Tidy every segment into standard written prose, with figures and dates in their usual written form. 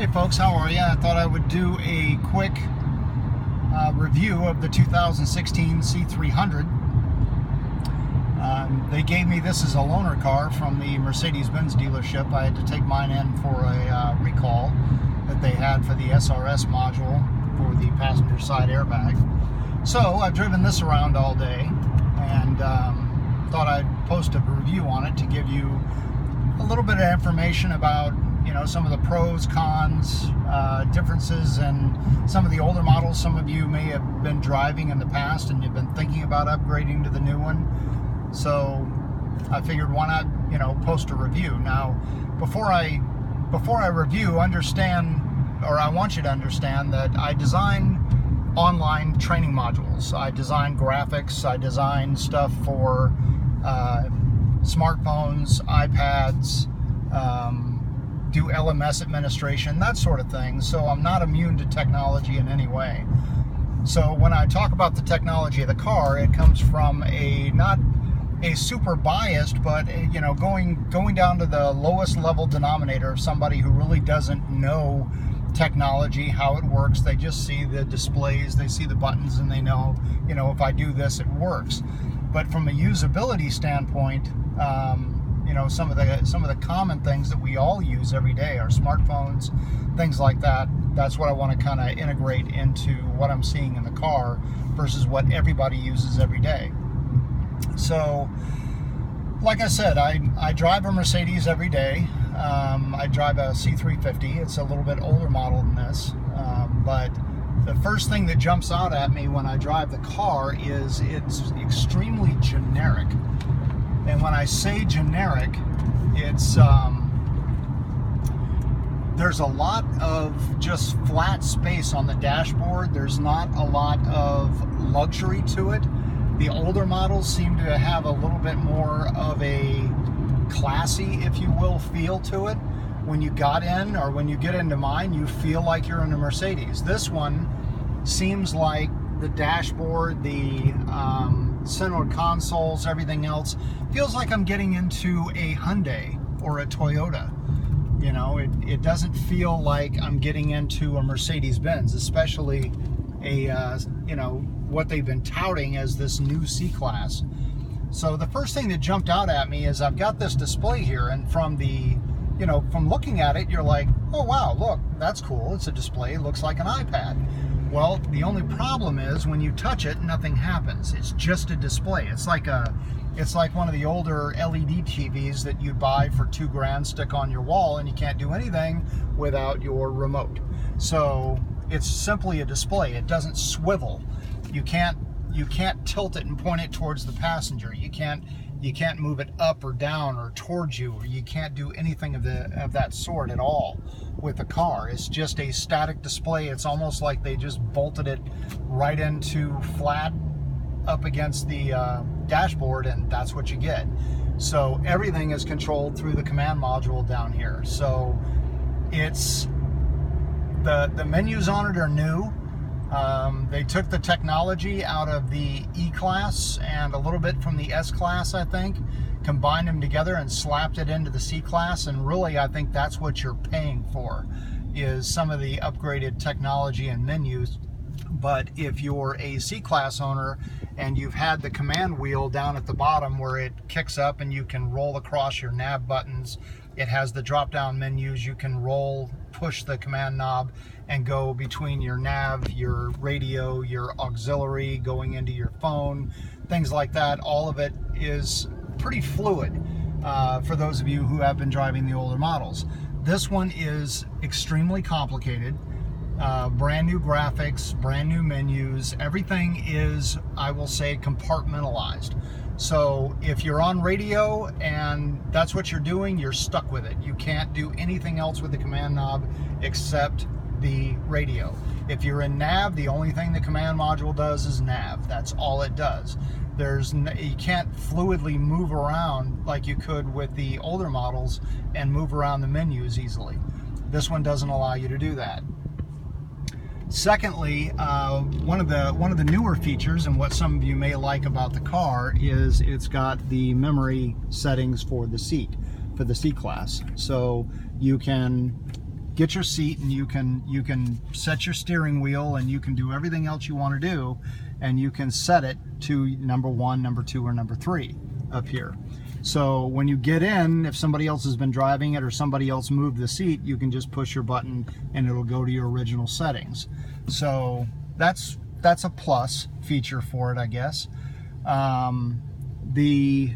Hey folks, how are you? I thought I would do a quick review of the 2016 C300. They gave me this as a loaner car from the Mercedes Benz dealership. I had to take mine in for a recall that they had for the SRS module for the passenger side airbag. So I've driven this around all day and thought I'd post a review on it to give you a little bit of information about, you know, some of the pros, cons, differences in some of the older models. Some of you may have been driving in the past and you've been thinking about upgrading to the new one. So I figured, why not, you know, post a review. Now, before I review, understand, or I want you to understand, that I design online training modules. I design graphics, I design stuff for smartphones, iPads, do LMS administration, that sort of thing. So I'm not immune to technology in any way. So when I talk about the technology of the car, it comes from not a super biased, but you know, going down to the lowest level denominator of somebody who really doesn't know technology, how it works. They just see the displays, they see the buttons, and they know, you know, if I do this, it works. But from a usability standpoint, you know, some of the common things that we all use every day, our smartphones, things like that. That's what I want to kind of integrate into what I'm seeing in the car versus what everybody uses every day. So, like I said, I drive a Mercedes every day. I drive a C350. It's a little bit older model than this, but the first thing that jumps out at me when I drive the car is it's extremely generic. And when I say generic, it's there's a lot of just flat space on the dashboard. There's not a lot of luxury to it. The older models seem to have a little bit more of a classy, if you will, feel to it. When you got in, or when you get into mine, you feel like you're in a Mercedes. This one seems like the dashboard, the center consoles, everything else feels like I'm getting into a Hyundai or a Toyota. You know, it doesn't feel like I'm getting into a Mercedes Benz, especially a you know, what they've been touting as this new C-Class. So the first thing that jumped out at me is I've got this display here, and from looking at it, you're like, oh wow, look, that's cool. It's a display. It looks like an iPad. Well, the only problem is when you touch it, nothing happens. It's just a display. It's like one of the older LED TVs that you buy for $2,000, stick on your wall, and you can't do anything without your remote. So it's simply a display. It doesn't swivel. You can't tilt it and point it towards the passenger. You can't move it up or down or towards you, or you can't do anything of that sort at all with the car. It's just a static display. It's almost like they just bolted it right into flat up against the dashboard, and that's what you get. So everything is controlled through the command module down here. So it's the menus on it are new. They took the technology out of the E-Class and a little bit from the S-Class, I think, combined them together and slapped it into the C-Class, and really I think that's what you're paying for, is some of the upgraded technology and menus. But if you're a C-Class owner and you've had the command wheel down at the bottom where it kicks up and you can roll across your nav buttons, it has the drop-down menus. You can push the command knob and go between your nav, your radio, your auxiliary, going into your phone, things like that. All of it is pretty fluid for those of you who have been driving the older models. This one is extremely complicated. Brand new graphics, brand new menus. Everything is, I will say, compartmentalized. So if you're on radio and that's what you're doing, you're stuck with it. You can't do anything else with the command knob except the radio. If you're in nav, the only thing the command module does is nav. That's all it does. You can't fluidly move around like you could with the older models and move around the menus easily. This one doesn't allow you to do that. Secondly, one of the newer features, and what some of you may like about the car, is it's got the memory settings for the seat, for the C-Class. So you can get your seat, and you can set your steering wheel, and you can do everything else you want to do, and you can set it to number 1, number 2, or number 3 up here. So when you get in, if somebody else has been driving it or somebody else moved the seat, you can just push your button and it'll go to your original settings. So that's a plus feature for it, I guess. The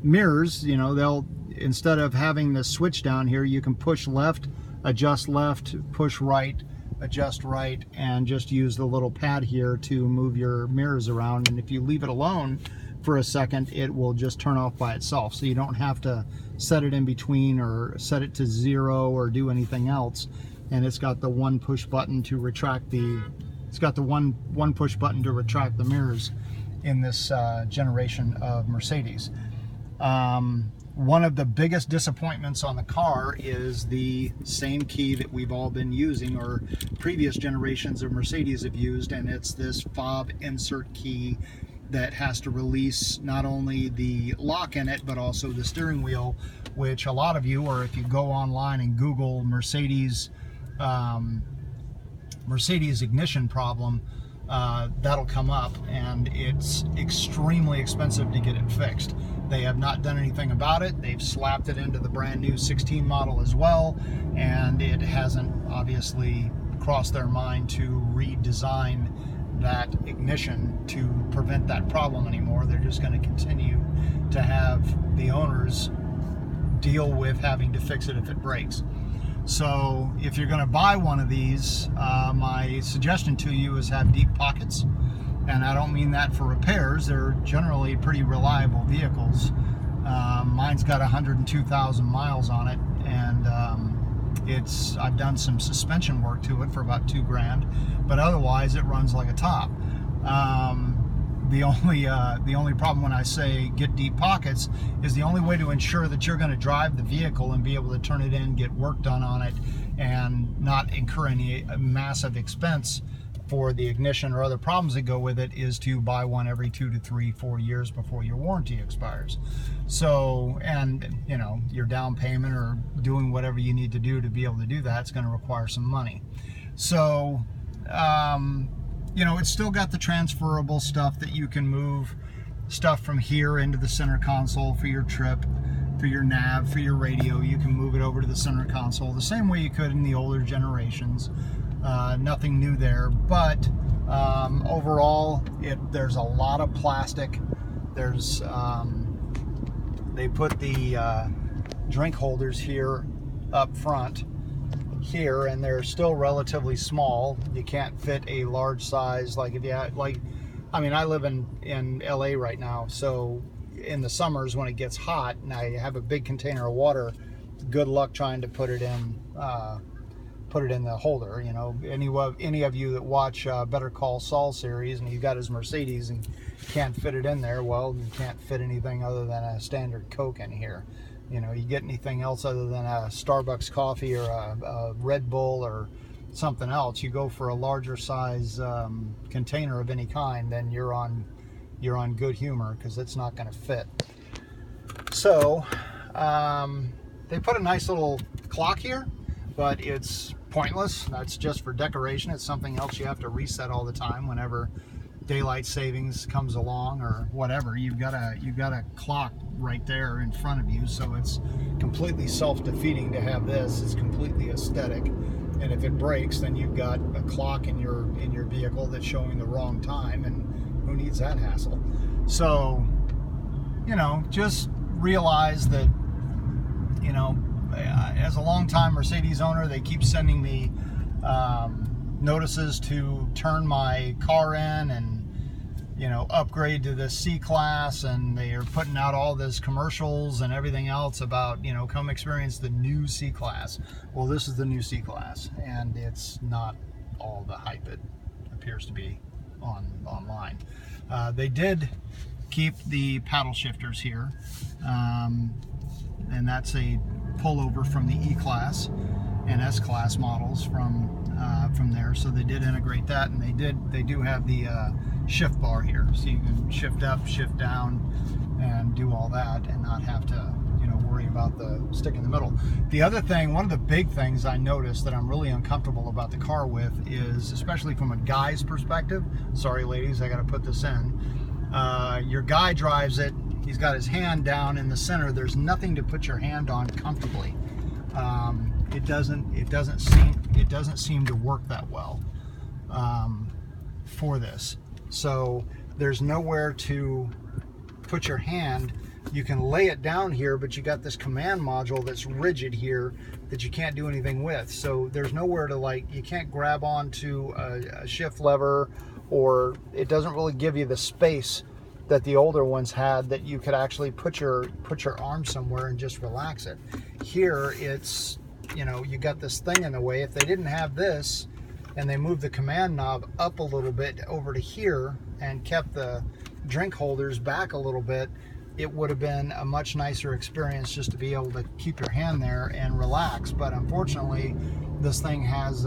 mirrors, you know, they'll, instead of having the switch down here, you can push left, adjust left, push right, adjust right, and just use the little pad here to move your mirrors around. And if you leave it alone for a second, it will just turn off by itself, so you don't have to set it in between or set it to 0 or do anything else. And it's got the one push button to retract the one push button to retract the mirrors in this generation of Mercedes. One of the biggest disappointments on the car is the same key that we've all been using, or previous generations of Mercedes have used, and it's this fob insert key that has to release not only the lock in it, but also the steering wheel, which a lot of you, or if you go online and Google Mercedes ignition problem, that'll come up, and it's extremely expensive to get it fixed. They have not done anything about it. They've slapped it into the brand new 16 model as well, and it hasn't obviously crossed their mind to redesign that ignition to prevent that problem anymore. They're just going to continue to have the owners deal with having to fix it if it breaks. So if you're going to buy one of these, my suggestion to you is have deep pockets. And I don't mean that for repairs. They're generally pretty reliable vehicles. Mine's got 102,000 miles on it, and I've done some suspension work to it for about $2,000, but otherwise it runs like a top. The only problem when I say get deep pockets is the only way to ensure that you're going to drive the vehicle and be able to turn it in, get work done on it, and not incur any massive expense for the ignition or other problems that go with it, is to buy one every 2 to 3, 4 years before your warranty expires. So, and you know, your down payment or doing whatever you need to do to be able to do that, it's going to require some money. So, you know, it's still got the transferable stuff that you can move stuff from here into the center console for your trip, for your nav, for your radio. You can move it over to the center console the same way you could in the older generations. Nothing new there, but overall, there's a lot of plastic. There's they put the drink holders here up front here, and they're still relatively small. You can't fit a large size, like if you had, like, I mean, I live in LA right now, so in the summers when it gets hot and I have a big container of water, good luck trying to put it in the holder. You know, any of you that watch Better Call Saul series, and he's got his Mercedes and can't fit it in there, well, you can't fit anything other than a standard Coke in here. You know, you get anything else other than a Starbucks coffee or a Red Bull or something else, you go for a larger size container of any kind, then you're on good humor, because it's not going to fit. So they put a nice little clock here, but it's pointless. That's just for decoration. It's something else you have to reset all the time whenever daylight savings comes along or whatever. You've got a clock right there in front of you, so it's completely self-defeating to have this. It's completely aesthetic, and if it breaks, then you've got a clock in your vehicle that's showing the wrong time, and who needs that hassle? So, you know, just realize that, you know, as a long-time Mercedes owner, they keep sending me notices to turn my car in and, you know, upgrade to the C-Class, and they are putting out all this commercials and everything else about, you know, come experience the new C-Class. Well, this is the new C-Class, and it's not all the hype it appears to be online. They did keep the paddle shifters here, and that's a pullover from the E-Class and S-Class models from there. So they did integrate that, and they do have the shift bar here, so you can shift up, shift down, and do all that, and not have to, you know, worry worry about the stick in the middle. The other thing, one of the big things I noticed that I'm really uncomfortable about the car with is, especially from a guy's perspective, sorry ladies, I got to put this in, your guy drives it, he's got his hand down in the center, there's nothing to put your hand on comfortably. It doesn't seem to work that well for this. So there's nowhere to put your hand. You can lay it down here, but you got this command module that's rigid here that you can't do anything with. So there's nowhere to, like, you can't grab onto a shift lever, or it doesn't really give you the space that the older ones had, that you could actually put your arm somewhere and just relax it. Here it's, you know, you got this thing in the way. If they didn't have this and they moved the command knob up a little bit over to here and kept the drink holders back a little bit, it would have been a much nicer experience just to be able to keep your hand there and relax. But unfortunately, this thing has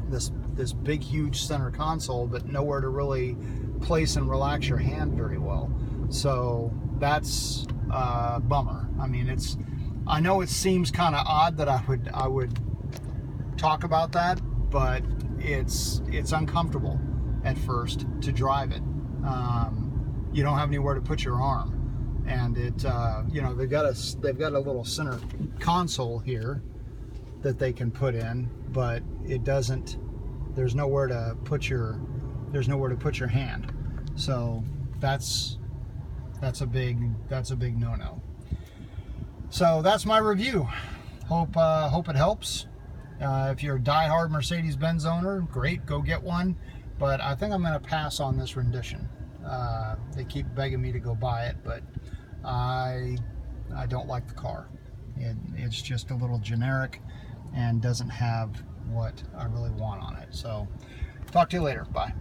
this big huge center console, but nowhere to really place and relax your hand very well. So that's a bummer. I mean, I know it seems kind of odd that I would talk about that, but it's uncomfortable at first to drive it. You don't have anywhere to put your arm, and it you know, they've got a little center console here that they can put in, but it doesn't. There's nowhere to put your hand. So that's a big no-no. So that's my review. Hope it helps. If you're a die-hard Mercedes Benz owner, great, go get one. But I think I'm going to pass on this rendition. They keep begging me to go buy it, but I don't like the car. It's just a little generic and doesn't have what I really want on it. So talk to you later. Bye.